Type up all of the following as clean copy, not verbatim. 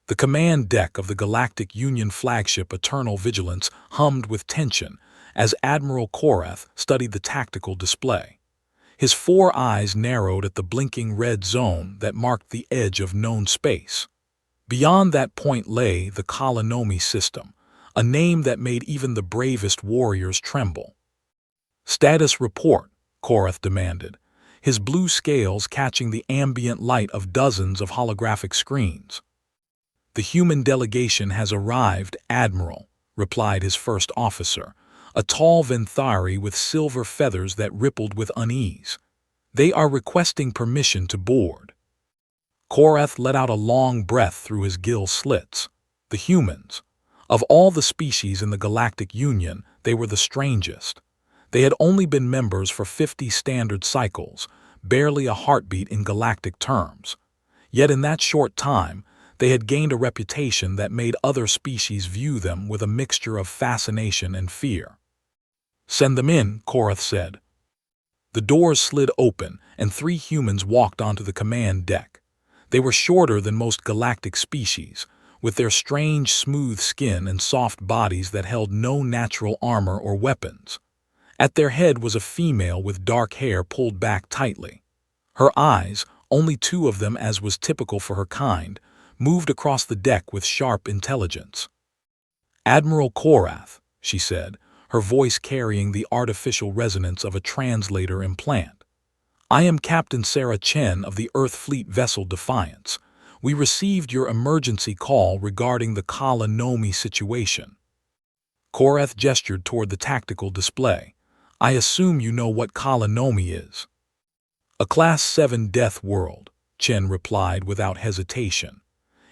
The command deck of the Galactic Union flagship Eternal Vigilance hummed with tension as Admiral Korath studied the tactical display. His four eyes narrowed at the blinking red zone that marked the edge of known space. Beyond that point lay the Nomi system, a name that made even the bravest warriors tremble. "Status report," Korath demanded, his blue scales catching the ambient light of dozens of holographic screens. "The human delegation has arrived, Admiral," replied his first officer, a tall Venthari with silver feathers that rippled with unease. "They are requesting permission to board." Korath let out a long breath through his gill slits. The humans. Of all the species in the Galactic Union, they were the strangest. They had only been members for 50 standard cycles, barely a heartbeat in galactic terms. Yet in that short time, they had gained a reputation that made other species view them with a mixture of fascination and fear. "Send them in," Korath said. The doors slid open, and 3 humans walked onto the command deck. They were shorter than most galactic species, with their strange, smooth skin and soft bodies that held no natural armor or weapons. At their head was a female with dark hair pulled back tightly. Her eyes, only 2 of them as was typical for her kind, moved across the deck with sharp intelligence. "Admiral Korath," she said, her voice carrying the artificial resonance of a translator implant. "I am Captain Sarah Chen of the Earth Fleet vessel Defiance. We received your emergency call regarding the Nomi situation." Korath gestured toward the tactical display. "I assume you know what Nomi is." "A Class 7 death world," Chen replied without hesitation.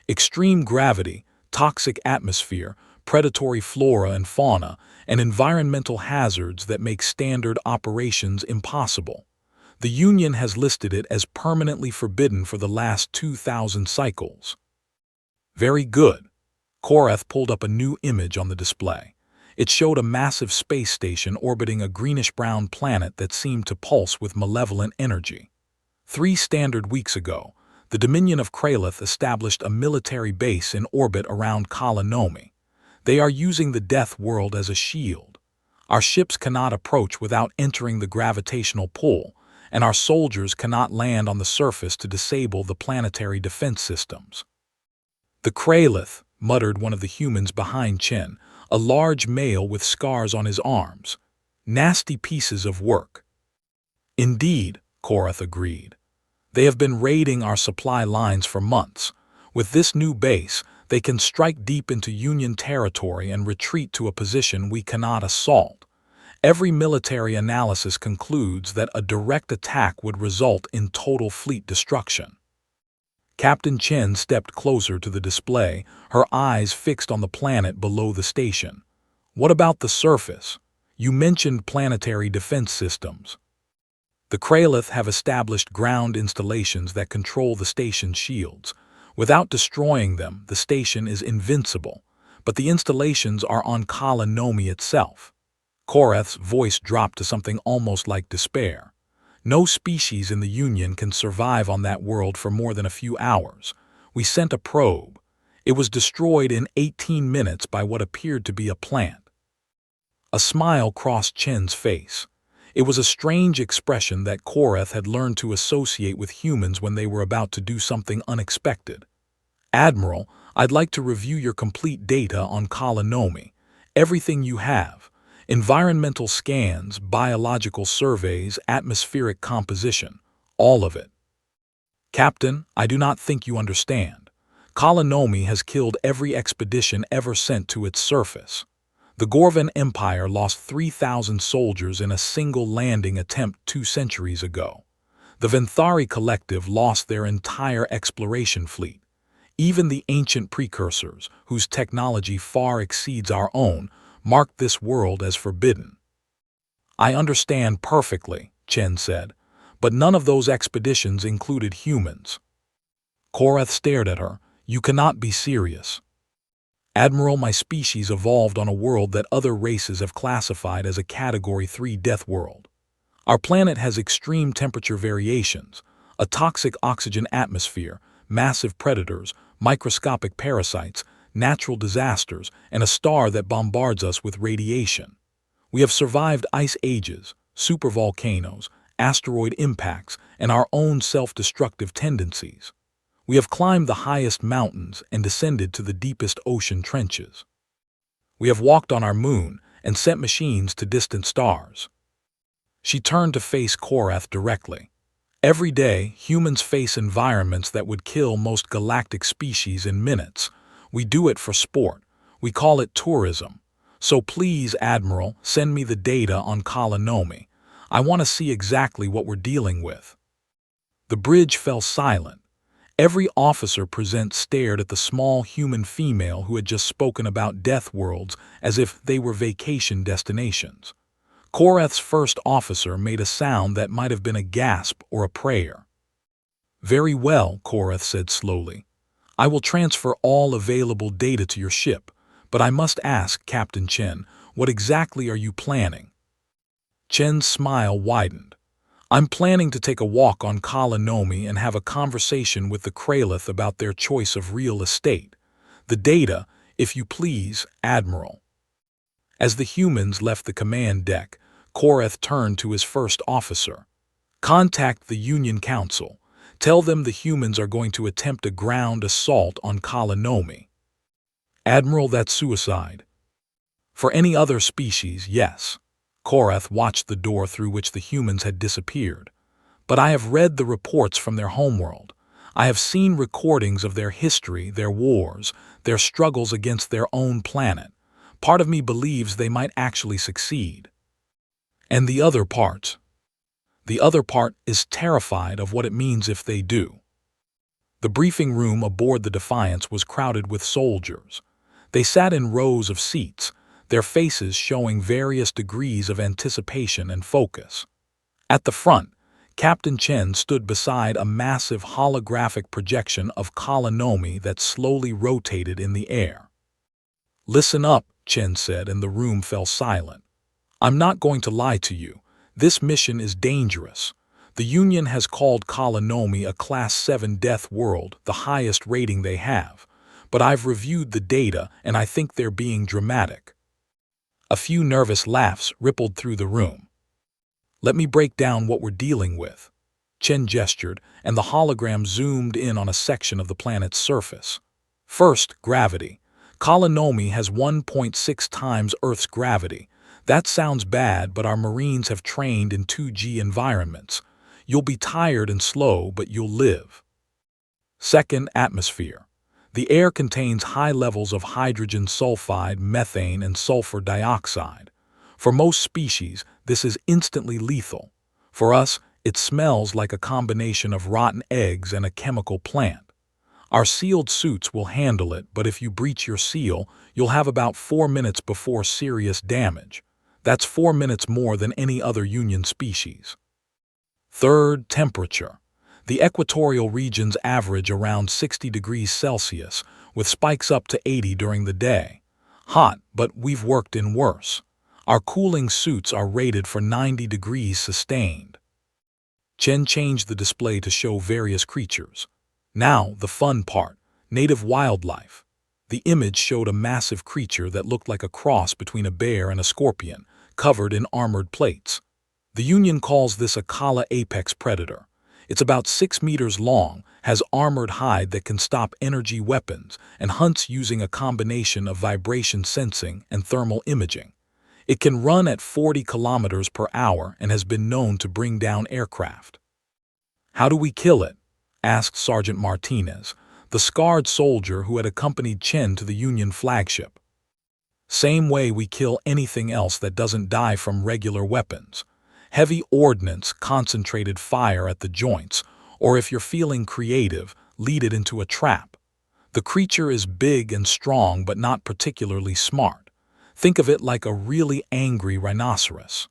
"Extreme gravity, toxic atmosphere, predatory flora and fauna, and environmental hazards that make standard operations impossible. The Union has listed it as permanently forbidden for the last 2,000 cycles." "Very good." Korath pulled up a new image on the display. It showed a massive space station orbiting a greenish-brown planet that seemed to pulse with malevolent energy. 3 standard weeks ago, the Dominion of Kralith established a military base in orbit around Nomi. They are using the Death World as a shield. Our ships cannot approach without entering the gravitational pull, and our soldiers cannot land on the surface to disable the planetary defense systems. "The Kralith," muttered one of the humans behind Chen, a large male with scars on his arms. "Nasty pieces of work." "Indeed," Korath agreed. "They have been raiding our supply lines for months. With this new base, they can strike deep into Union territory and retreat to a position we cannot assault. Every military analysis concludes that a direct attack would result in total fleet destruction." Captain Chen stepped closer to the display, her eyes fixed on the planet below the station. "What about the surface? You mentioned planetary defense systems." "The Kralith have established ground installations that control the station's shields. Without destroying them, the station is invincible, but the installations are on Nomi itself." Korath's voice dropped to something almost like despair. "No species in the Union can survive on that world for more than a few hours. We sent a probe. It was destroyed in 18 minutes by what appeared to be a plant." A smile crossed Chen's face. It was a strange expression that Korath had learned to associate with humans when they were about to do something unexpected. "Admiral, I'd like to review your complete data on Nomi. Everything you have. Environmental scans, biological surveys, atmospheric composition. All of it." "Captain, I do not think you understand. Nomi has killed every expedition ever sent to its surface. The Gorvan Empire lost 3,000 soldiers in a single landing attempt 2 centuries ago. The Venthari Collective lost their entire exploration fleet. Even the ancient precursors, whose technology far exceeds our own, marked this world as forbidden." "I understand perfectly," Chen said, "but none of those expeditions included humans." Korath stared at her. "You cannot be serious." "Admiral, my species evolved on a world that other races have classified as a Category 3 death world. Our planet has extreme temperature variations, a toxic oxygen atmosphere, massive predators, microscopic parasites, natural disasters, and a star that bombards us with radiation. We have survived ice ages, supervolcanoes, asteroid impacts, and our own self-destructive tendencies. We have climbed the highest mountains and descended to the deepest ocean trenches. We have walked on our moon and sent machines to distant stars. She turned to face Korath directly. Every day, humans face environments that would kill most galactic species in minutes. We do it for sport. We call it tourism. So please, Admiral, send me the data on Nomi. I want to see exactly what we're dealing with. The bridge fell silent. Every officer present stared at the small human female who had just spoken about death worlds as if they were vacation destinations. Korath's first officer made a sound that might have been a gasp or a prayer. "Very well," Korath said slowly. "I will transfer all available data to your ship, but I must ask, Captain Chen, what exactly are you planning?" Chen's smile widened. "I'm planning to take a walk on Nomi and have a conversation with the Kralith about their choice of real estate. The data, if you please, Admiral." As the humans left the command deck, Korath turned to his first officer. "Contact the Union Council. Tell them the humans are going to attempt a ground assault on Nomi." "Admiral, that's suicide." "For any other species, yes." Korath watched the door through which the humans had disappeared. "But I have read the reports from their homeworld. I have seen recordings of their history, their wars, their struggles against their own planet. Part of me believes they might actually succeed." "And the other part?" "The other part is terrified of what it means if they do." The briefing room aboard the Defiance was crowded with soldiers. They sat in rows of seats, their faces showing various degrees of anticipation and focus. At the front, Captain Chen stood beside a massive holographic projection of Nomi that slowly rotated in the air. "Listen up," Chen said, and the room fell silent. "I'm not going to lie to you. This mission is dangerous. The Union has called Nomi a Class 7 death world, the highest rating they have. But I've reviewed the data, and I think they're being dramatic." A few nervous laughs rippled through the room. "Let me break down what we're dealing with." Chen gestured, and the hologram zoomed in on a section of the planet's surface. First, gravity. Nomi has 1.6 times Earth's gravity. That sounds bad, but our Marines have trained in 2G environments. You'll be tired and slow, but you'll live. Second, atmosphere. The air contains high levels of hydrogen sulfide, methane, and sulfur dioxide. For most species, this is instantly lethal. For us, it smells like a combination of rotten eggs and a chemical plant. Our sealed suits will handle it, but if you breach your seal, you'll have about 4 minutes before serious damage. That's 4 minutes more than any other Union species. Third, temperature. The equatorial regions average around 60 degrees Celsius, with spikes up to 80 during the day. Hot, but we've worked in worse. Our cooling suits are rated for 90 degrees sustained. Chen changed the display to show various creatures. Now, the fun part, native wildlife. The image showed a massive creature that looked like a cross between a bear and a scorpion, covered in armored plates. The Union calls this a Kala apex predator. It's about 6 meters long, has armored hide that can stop energy weapons, and hunts using a combination of vibration sensing and thermal imaging. It can run at 40 kilometers per hour and has been known to bring down aircraft. "How do we kill it?" asked Sergeant Martinez, the scarred soldier who had accompanied Chen to the Union flagship. "Same way we kill anything else that doesn't die from regular weapons. Heavy ordnance, concentrated fire at the joints, or if you're feeling creative, lead it into a trap. The creature is big and strong but not particularly smart. Think of it like a really angry rhinoceros."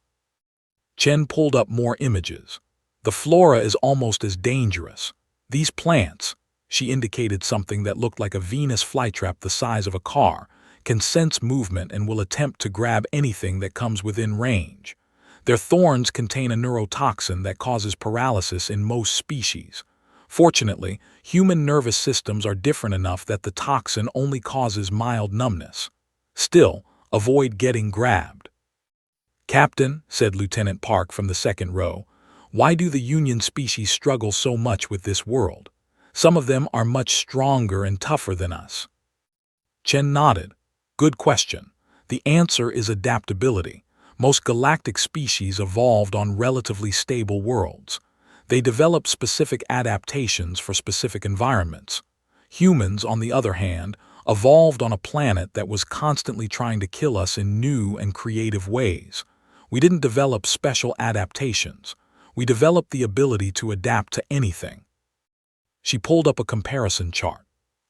Chen pulled up more images. "The flora is almost as dangerous. These plants," she indicated something that looked like a Venus flytrap the size of a car, "can sense movement and will attempt to grab anything that comes within range. Their thorns contain a neurotoxin that causes paralysis in most species. Fortunately, human nervous systems are different enough that the toxin only causes mild numbness. Still, avoid getting grabbed. "Captain," said Lieutenant Park from the second row, "why do the Union species struggle so much with this world? Some of them are much stronger and tougher than us." Chen nodded. "Good question. The answer is adaptability. Most galactic species evolved on relatively stable worlds. They develop specific adaptations for specific environments. Humans, on the other hand, evolved on a planet that was constantly trying to kill us in new and creative ways. We didn't develop special adaptations. We developed the ability to adapt to anything." She pulled up a comparison chart.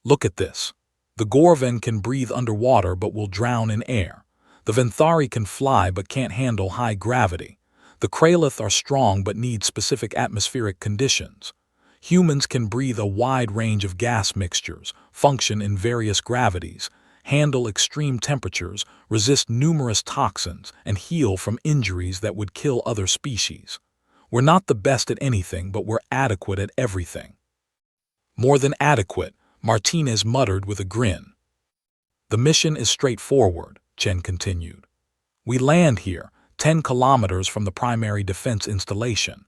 "Look at this. The Gorven can breathe underwater but will drown in air. The Venthari can fly but can't handle high gravity. The Kralith are strong but need specific atmospheric conditions. Humans can breathe a wide range of gas mixtures, function in various gravities, handle extreme temperatures, resist numerous toxins, and heal from injuries that would kill other species. We're not the best at anything, but we're adequate at everything." "More than adequate," Martinez muttered with a grin. "The mission is straightforward," Chen continued. "We land here, 10 kilometers from the primary defense installation.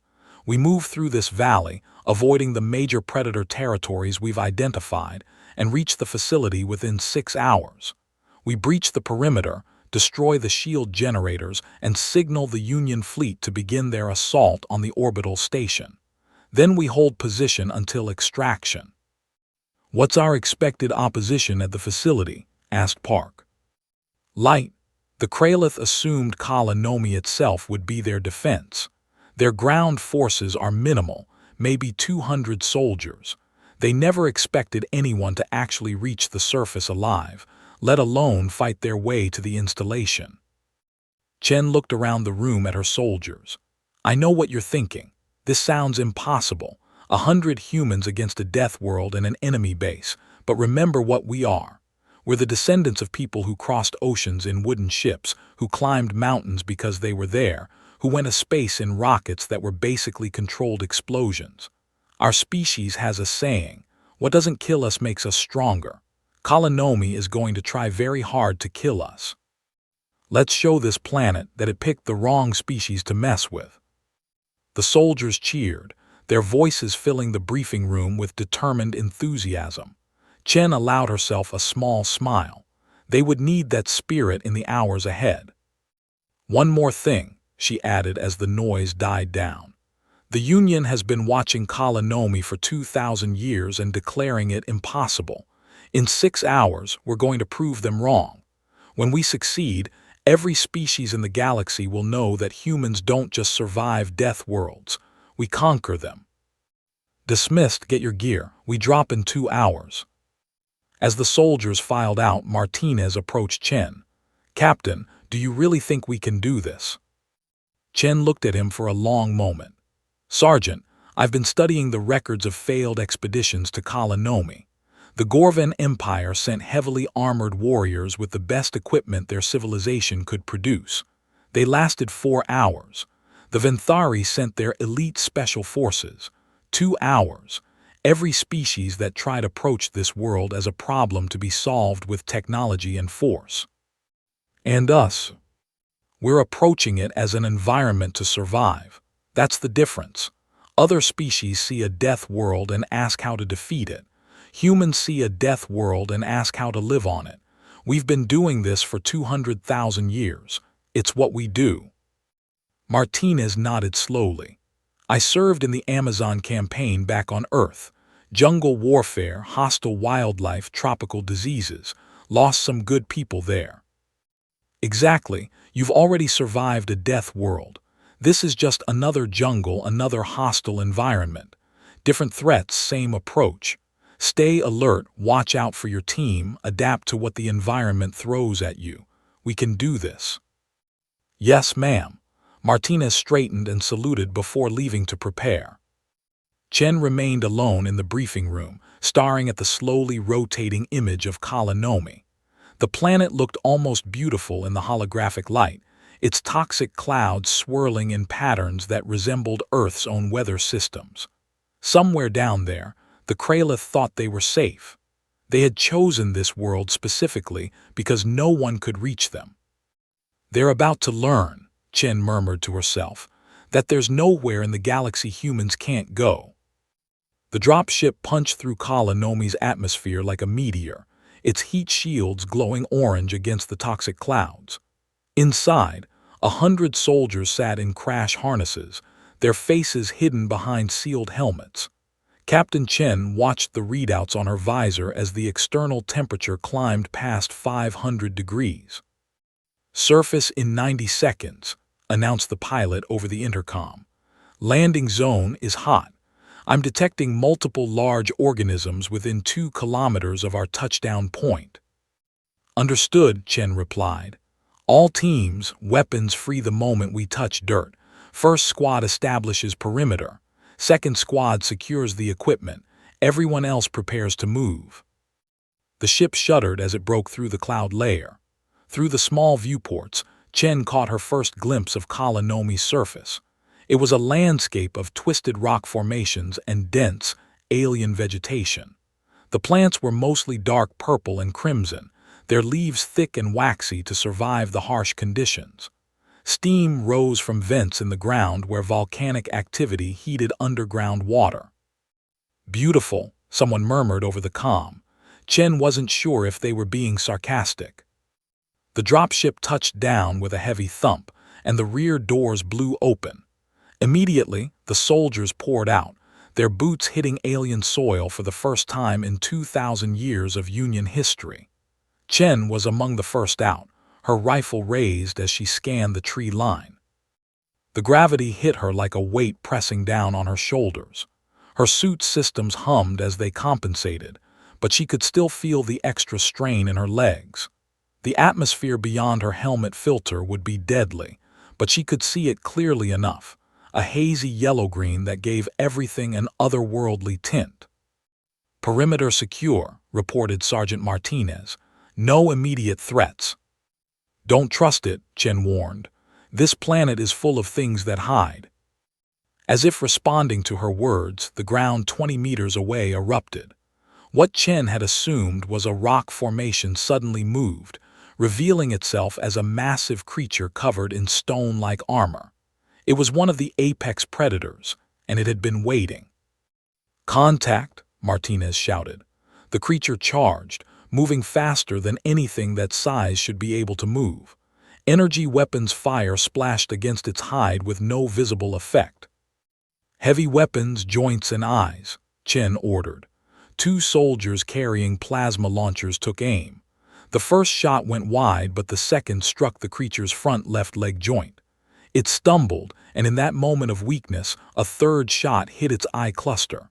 We move through this valley, avoiding the major predator territories we've identified, and reach the facility within 6 hours. We breach the perimeter, destroy the shield generators, and signal the Union fleet to begin their assault on the orbital station. Then we hold position until extraction." "What's our expected opposition at the facility?" asked Park. "Light. The Kralith assumed Nomi itself would be their defense. Their ground forces are minimal, maybe 200 soldiers. They never expected anyone to actually reach the surface alive, let alone fight their way to the installation." Chen looked around the room at her soldiers. "I know what you're thinking. This sounds impossible. 100 humans against a death world and an enemy base. But remember what we are. We're the descendants of people who crossed oceans in wooden ships, who climbed mountains because they were there, who went to space in rockets that were basically controlled explosions. Our species has a saying, what doesn't kill us makes us stronger. Nomi is going to try very hard to kill us. Let's show this planet that it picked the wrong species to mess with." The soldiers cheered, their voices filling the briefing room with determined enthusiasm. Chen allowed herself a small smile. They would need that spirit in the hours ahead. "One more thing," she added as the noise died down. "The Union has been watching Nomi for 2,000 years and declaring it impossible. In 6 hours, we're going to prove them wrong. When we succeed, every species in the galaxy will know that humans don't just survive death worlds. We conquer them." "Dismissed, get your gear. We drop in 2 hours." As the soldiers filed out, Martinez approached Chen. "Captain, do you really think we can do this?" Chen looked at him for a long moment. "Sergeant, I've been studying the records of failed expeditions to Nomi. The Gorven Empire sent heavily armored warriors with the best equipment their civilization could produce. They lasted 4 hours. The Venthari sent their elite special forces. 2 hours. Every species that tried approached this world as a problem to be solved with technology and force. And us. We're approaching it as an environment to survive. That's the difference. Other species see a death world and ask how to defeat it. Humans see a death world and ask how to live on it. We've been doing this for 200,000 years. It's what we do." Martinez nodded slowly. "I served in the Amazon campaign back on Earth. Jungle warfare, hostile wildlife, tropical diseases. Lost some good people there." "Exactly. You've already survived a death world. This is just another jungle, another hostile environment. Different threats, same approach. Stay alert, watch out for your team, adapt to what the environment throws at you. We can do this." "Yes, ma'am." Martinez straightened and saluted before leaving to prepare. Chen remained alone in the briefing room, staring at the slowly rotating image of Nomi. The planet looked almost beautiful in the holographic light, its toxic clouds swirling in patterns that resembled Earth's own weather systems. Somewhere down there, the Kralith thought they were safe. They had chosen this world specifically because no one could reach them. "They're about to learn," Chen murmured to herself, "that there's nowhere in the galaxy humans can't go." The dropship punched through Nomi's atmosphere like a meteor, its heat shields glowing orange against the toxic clouds. Inside, 100 soldiers sat in crash harnesses, their faces hidden behind sealed helmets. Captain Chen watched the readouts on her visor as the external temperature climbed past 500 degrees. "Surface in 90 seconds, announced the pilot over the intercom. "Landing zone is hot. I'm detecting multiple large organisms within 2 kilometers of our touchdown point." "Understood," Chen replied. "All teams, weapons free the moment we touch dirt. First squad establishes perimeter. Second squad secures the equipment. Everyone else prepares to move." The ship shuddered as it broke through the cloud layer. Through the small viewports, Chen caught her first glimpse of Nomi's surface. It was a landscape of twisted rock formations and dense, alien vegetation. The plants were mostly dark purple and crimson, their leaves thick and waxy to survive the harsh conditions. Steam rose from vents in the ground where volcanic activity heated underground water. "Beautiful," someone murmured over the comm. Chen wasn't sure if they were being sarcastic. The dropship touched down with a heavy thump, and the rear doors blew open. Immediately, the soldiers poured out, their boots hitting alien soil for the first time in 2,000 years of Union history. Chen was among the first out, her rifle raised as she scanned the tree line. The gravity hit her like a weight pressing down on her shoulders. Her suit systems hummed as they compensated, but she could still feel the extra strain in her legs. The atmosphere beyond her helmet filter would be deadly, but she could see it clearly enough, a hazy yellow-green that gave everything an otherworldly tint. "Perimeter secure," reported Sergeant Martinez. "No immediate threats." "Don't trust it," Chen warned. "This planet is full of things that hide." As if responding to her words, the ground 20 meters away erupted. What Chen had assumed was a rock formation suddenly moved, revealing itself as a massive creature covered in stone-like armor. It was one of the apex predators, and it had been waiting. "Contact!" Martinez shouted. The creature charged, moving faster than anything that size should be able to move. Energy weapons fire splashed against its hide with no visible effect. "Heavy weapons, joints, and eyes," Chen ordered. 2 soldiers carrying plasma launchers took aim. The first shot went wide, but the second struck the creature's front left leg joint. It stumbled, and in that moment of weakness, a third shot hit its eye cluster.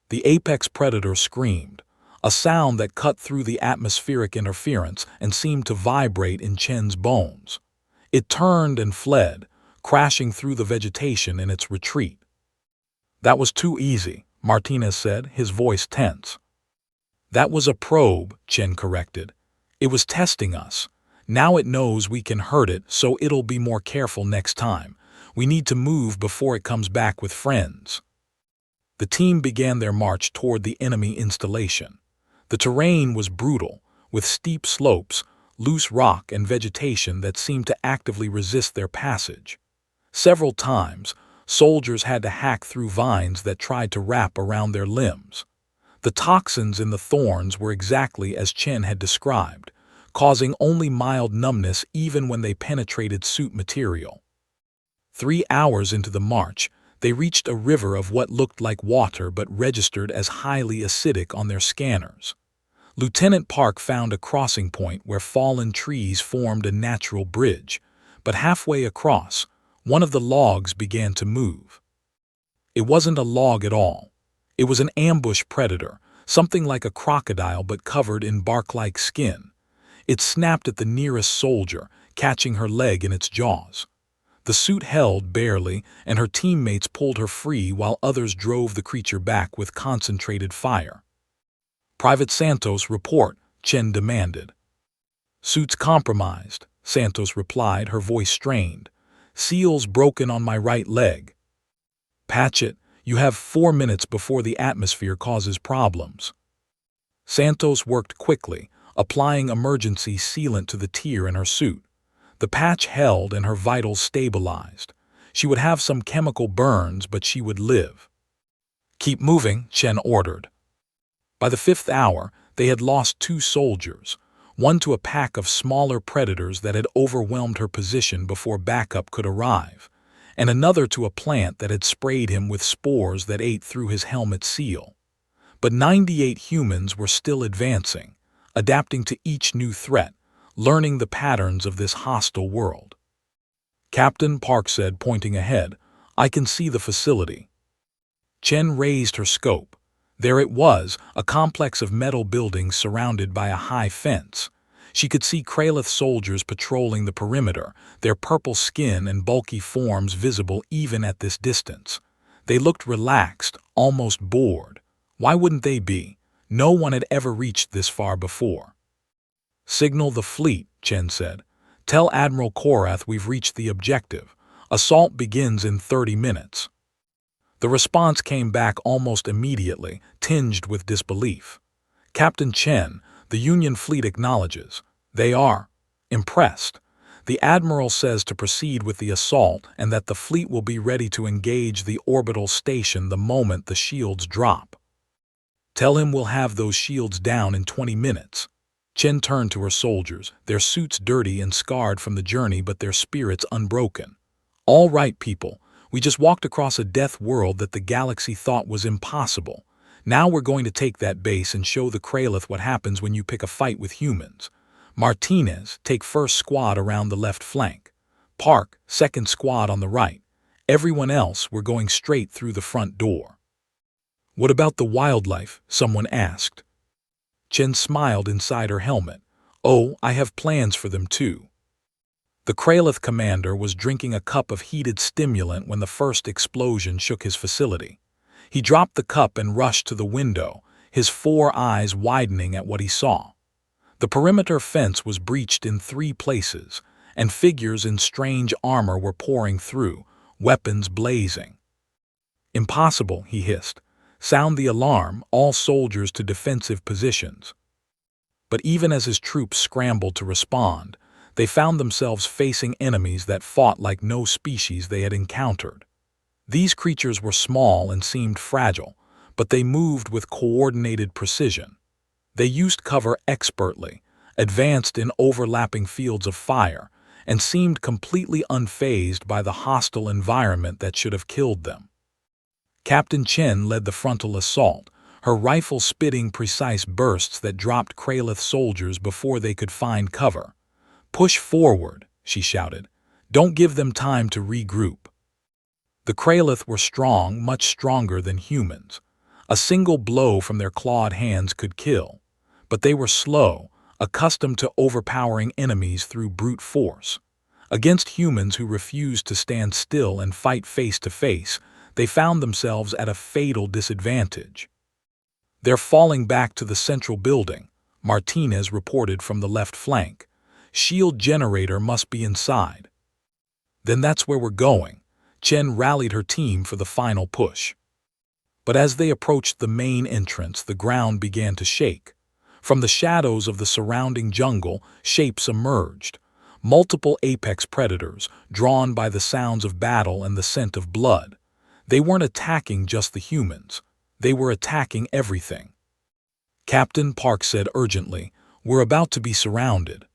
The apex predator screamed, a sound that cut through the atmospheric interference and seemed to vibrate in Chen's bones. It turned and fled, crashing through the vegetation in its retreat. "That was too easy," Martinez said, his voice tense. "That was a probe," Chen corrected. "It was testing us. Now it knows we can hurt it, so it'll be more careful next time. We need to move before it comes back with friends." The team began their march toward the enemy installation. The terrain was brutal, with steep slopes, loose rock, and vegetation that seemed to actively resist their passage. Several times, soldiers had to hack through vines that tried to wrap around their limbs. The toxins in the thorns were exactly as Chen had described, causing only mild numbness even when they penetrated suit material. 3 hours into the march, they reached a river of what looked like water but registered as highly acidic on their scanners. Lieutenant Park found a crossing point where fallen trees formed a natural bridge, but halfway across, one of the logs began to move. It wasn't a log at all. It was an ambush predator, something like a crocodile but covered in bark-like skin. It snapped at the nearest soldier, catching her leg in its jaws. The suit held barely, and her teammates pulled her free while others drove the creature back with concentrated fire. "Private Santos, report," Chen demanded. "Suit's compromised," Santos replied, her voice strained. "Seals broken on my right leg." "Patch it. You have 4 minutes before the atmosphere causes problems." Santos worked quickly, applying emergency sealant to the tear in her suit. The patch held and her vitals stabilized. She would have some chemical burns, but she would live. "Keep moving," Chen ordered. By the 5th hour, they had lost 2 soldiers, one to a pack of smaller predators that had overwhelmed her position before backup could arrive, and another to a plant that had sprayed him with spores that ate through his helmet seal. But 98 humans were still advancing, adapting to each new threat, learning the patterns of this hostile world. "Captain," Park said, pointing ahead, "I can see the facility." Chen raised her scope. There it was, a complex of metal buildings surrounded by a high fence. She could see Kraloth soldiers patrolling the perimeter, their purple skin and bulky forms visible even at this distance. They looked relaxed, almost bored. Why wouldn't they be? No one had ever reached this far before. "Signal the fleet," Chen said. "Tell Admiral Korath we've reached the objective. Assault begins in 30 minutes. The response came back almost immediately, tinged with disbelief. "Captain Chen, the Union fleet acknowledges. They are impressed. The Admiral says to proceed with the assault and that the fleet will be ready to engage the orbital station the moment the shields drop. Tell him we'll have those shields down in 20 minutes. Chen turned to her soldiers, their suits dirty and scarred from the journey but their spirits unbroken. "All right, people. We just walked across a death world that the galaxy thought was impossible. Now we're going to take that base and show the Kraloth what happens when you pick a fight with humans. Martinez, take first squad around the left flank. Park, second squad on the right. Everyone else, we're going straight through the front door." "What about the wildlife?" someone asked. Chen smiled inside her helmet. "Oh, I have plans for them too." The Kraloth commander was drinking a cup of heated stimulant when the first explosion shook his facility. He dropped the cup and rushed to the window, his 4 eyes widening at what he saw. The perimeter fence was breached in 3 places, and figures in strange armor were pouring through, weapons blazing. "Impossible," he hissed. "Sound the alarm, all soldiers to defensive positions." But even as his troops scrambled to respond, they found themselves facing enemies that fought like no species they had encountered. These creatures were small and seemed fragile, but they moved with coordinated precision. They used cover expertly, advanced in overlapping fields of fire, and seemed completely unfazed by the hostile environment that should have killed them. Captain Chen led the frontal assault, her rifle spitting precise bursts that dropped Kraloth soldiers before they could find cover. "Push forward," she shouted. "Don't give them time to regroup." The Kraloth were strong, much stronger than humans. A single blow from their clawed hands could kill. But they were slow, accustomed to overpowering enemies through brute force. Against humans who refused to stand still and fight face to face, they found themselves at a fatal disadvantage. "They're falling back to the central building," Martinez reported from the left flank. "Shield generator must be inside." "Then that's where we're going." Chen rallied her team for the final push. But as they approached the main entrance, the ground began to shake. From the shadows of the surrounding jungle, shapes emerged. Multiple apex predators, drawn by the sounds of battle and the scent of blood. They weren't attacking just the humans. They were attacking everything. "Captain," Park said urgently, "we're about to be surrounded."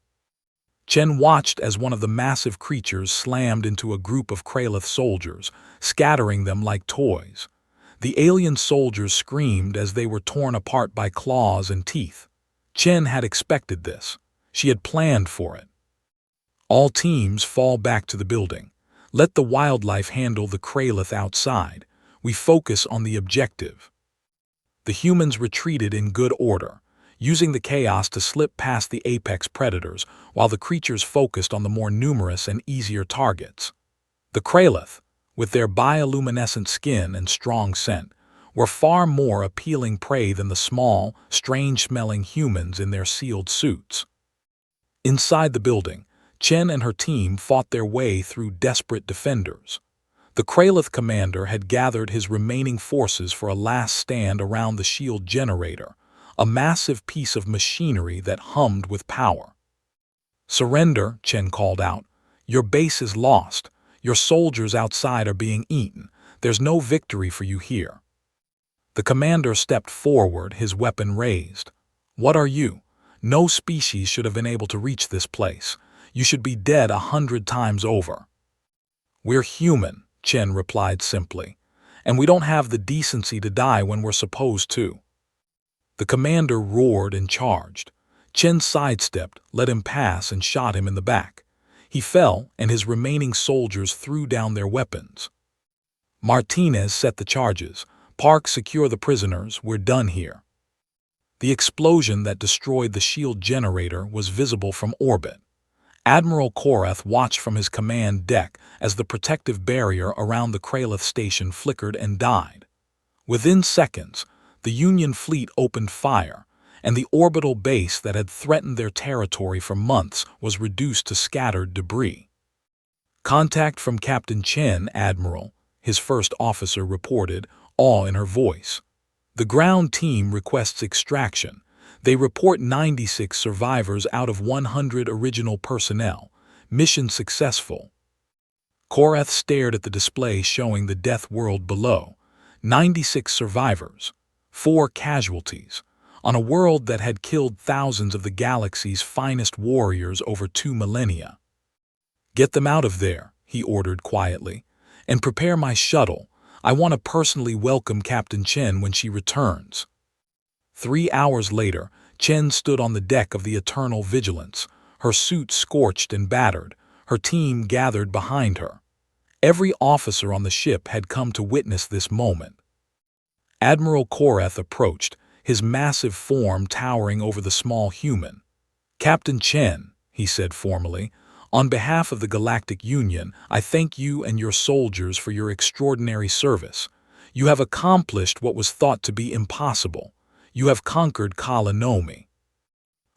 Chen watched as one of the massive creatures slammed into a group of Kraloth soldiers, scattering them like toys. The alien soldiers screamed as they were torn apart by claws and teeth. Chen had expected this. She had planned for it. "All teams fall back to the building. Let the wildlife handle the Kraloth outside. We focus on the objective." The humans retreated in good order, using the chaos to slip past the apex predators while the creatures focused on the more numerous and easier targets. The Kraloth, with their bioluminescent skin and strong scent, were far more appealing prey than the small, strange-smelling humans in their sealed suits. Inside the building, Chen and her team fought their way through desperate defenders. The Kralith commander had gathered his remaining forces for a last stand around the shield generator, a massive piece of machinery that hummed with power. "Surrender," Chen called out. "Your base is lost. Your soldiers outside are being eaten. There's no victory for you here." The commander stepped forward, his weapon raised. "What are you? No species should have been able to reach this place. You should be dead 100 times over." "We're human," Chen replied simply, "and we don't have the decency to die when we're supposed to." The commander roared and charged. Chen sidestepped, let him pass, and shot him in the back. He fell, and his remaining soldiers threw down their weapons. "Martinez set the charges. Park, secure the prisoners. We're done here." The explosion that destroyed the shield generator was visible from orbit. Admiral Korath watched from his command deck as the protective barrier around the Kralith station flickered and died. Within seconds, the Union fleet opened fire, and the orbital base that had threatened their territory for months was reduced to scattered debris. "Contact from Captain Chen, Admiral," his first officer reported, awe in her voice. "The ground team requests extraction. They report 96 survivors out of 100 original personnel. Mission successful." Korath stared at the display showing the death world below. 96 survivors, 4 casualties, on a world that had killed thousands of the galaxy's finest warriors over 2 millennia. "Get them out of there," he ordered quietly, "and prepare my shuttle. I want to personally welcome Captain Chen when she returns." 3 hours later, Chen stood on the deck of the Eternal Vigilance, her suit scorched and battered, her team gathered behind her. Every officer on the ship had come to witness this moment. Admiral Korath approached, his massive form towering over the small human. "Captain Chen," he said formally, "on behalf of the Galactic Union, I thank you and your soldiers for your extraordinary service. You have accomplished what was thought to be impossible. You have conquered Kala Nomi."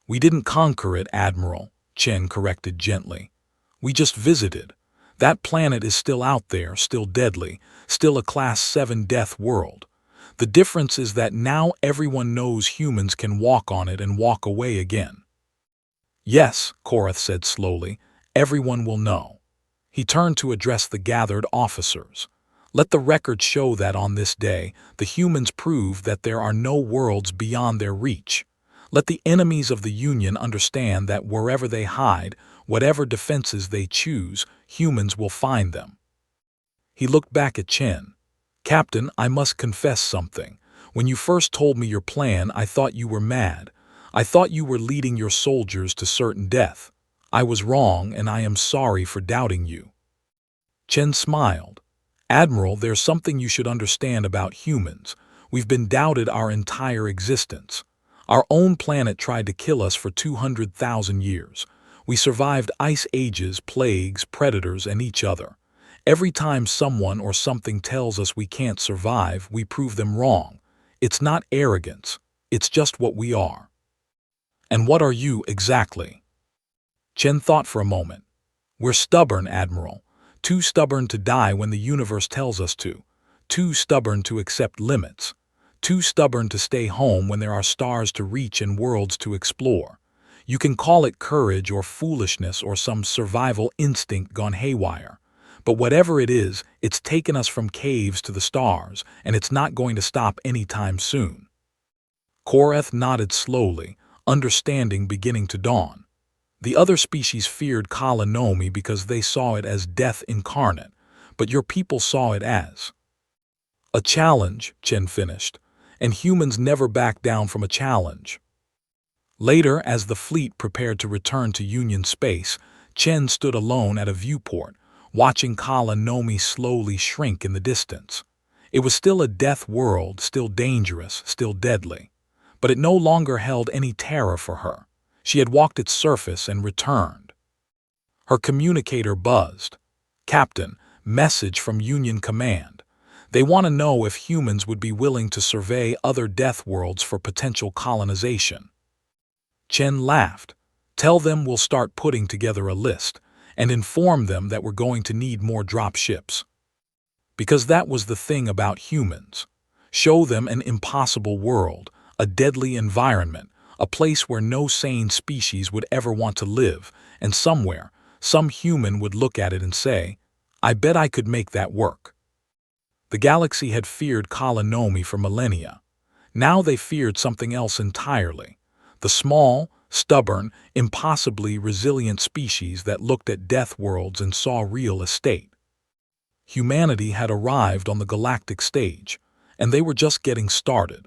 "We didn't conquer it, Admiral," Chen corrected gently. "We just visited. That planet is still out there, still deadly, still a Class 7 death world. The difference is that now everyone knows humans can walk on it and walk away again." "Yes," Korath said slowly, "everyone will know." He turned to address the gathered officers. "Let the record show that on this day, the humans prove that there are no worlds beyond their reach. Let the enemies of the Union understand that wherever they hide, whatever defenses they choose, humans will find them." He looked back at Chen. "Captain, I must confess something. When you first told me your plan, I thought you were mad. I thought you were leading your soldiers to certain death. I was wrong, and I am sorry for doubting you." Chen smiled. "Admiral, there's something you should understand about humans. We've been doubted our entire existence. Our own planet tried to kill us for 200,000 years. We survived ice ages, plagues, predators, and each other. Every time someone or something tells us we can't survive, we prove them wrong. It's not arrogance. It's just what we are." "And what are you exactly?" Chen thought for a moment. "We're stubborn, Admiral. Too stubborn to die when the universe tells us to. Too stubborn to accept limits. Too stubborn to stay home when there are stars to reach and worlds to explore. You can call it courage or foolishness or some survival instinct gone haywire. But whatever it is, it's taken us from caves to the stars, and it's not going to stop anytime soon." Korath nodded slowly, understanding beginning to dawn. "The other species feared Kala Nomi because they saw it as death incarnate, but your people saw it as a challenge," Chen finished, "and humans never back down from a challenge." Later, as the fleet prepared to return to Union space, Chen stood alone at a viewport, watching Kala Nomi slowly shrink in the distance. It was still a death world, still dangerous, still deadly, but it no longer held any terror for her. She had walked its surface and returned. Her communicator buzzed. "Captain, message from Union Command. They want to know if humans would be willing to survey other death worlds for potential colonization." Chen laughed. "Tell them we'll start putting together a list, and inform them that we're going to need more drop ships." Because that was the thing about humans. Show them an impossible world, a deadly environment, a place where no sane species would ever want to live, and somewhere, some human would look at it and say, "I bet I could make that work." The galaxy had feared Nomi for millennia. Now they feared something else entirely. The small, stubborn, impossibly resilient species that looked at death worlds and saw real estate. Humanity had arrived on the galactic stage, and they were just getting started.